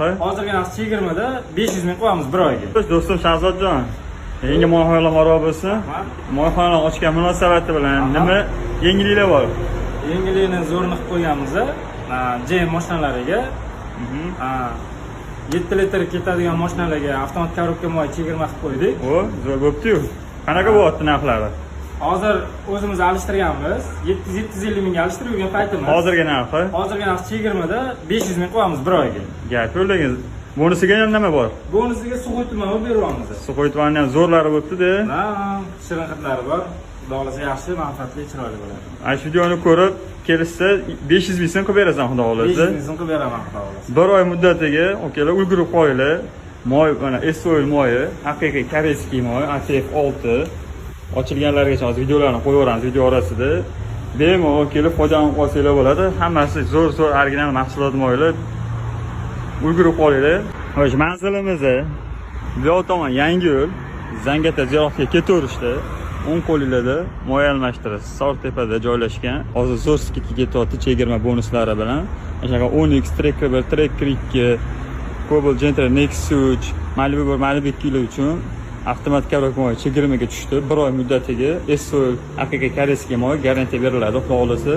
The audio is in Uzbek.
Hozirgi narx chegirmada 500 ming qo'yamiz bir oyga. Do'stim Shahzodjon, yangi moyxonalar maro bo'lsin. Moyxona ochgan munosabati bilan nima yangiliklar bor? Yangilikni zo'rini qilib qo'yganmiz. JM mashinalariga 7 litr ketadigan mashinalarga avtomat korobka moy chegirma qilib qo'ydik. O, zo'r bo'pti-yu. Qanaqa bo'lyapti narxlari? Hozir o'zimiz alishtirganmiz. 750 mingga alishtirgan paytimiz. Hozirgi narxi? Hozirgi narx chegirmada 500 ming qo'yamiz bir oyga. Gap yo'llagingiz. Bonusiga ham nima bor? Bonusiga suv quyitma beryapmiz. Suv quyitmani ham zo'rlari bo'pti-da. Shirin hidlari bor. Xudo xohlasa yaxshi, manfaatli, chiroyli bo'ladi. Ana shu videoni ko'rib kelishsa 500 ming so'm qilib berasan, xudo xohlasa. 500 ming so'm qilib beraman, xudo xohlasa. Bir oy muddatiga okalar ulgurib qo'yinglar. Moy, mana S-Oil moyi, haqiqiy koreyskiy moy, ATF 6. Ochilganlargacha hozir videolarni qo'yaveramiz video orasida. Bemalol kelib foydalanib olsanglar bo'ladi. Hammasi zo'r original mahsulot moylar. Ulgurib qolinglar. Xo'sh, manzilimiz bu tomon Yangi yo'l, Zangata ziyoratga ketaverishda o'ng qo'lingizda moy almashtirish Sortepada joylashgan. Hozir zo'r skidga ketyapti chegirma bonuslari bilan. O'shaqa Onyx, Trackable, Tracker 2, Cobalt Gentle Nexus, Malibu 1, Malibu 2 kilo uchun avtomat korobka moy chegirmaga tushdi. Bir oy muddatiga S-Oil haqiqiy koreyskiy moy garantiya beriladi, xudo xohlasa.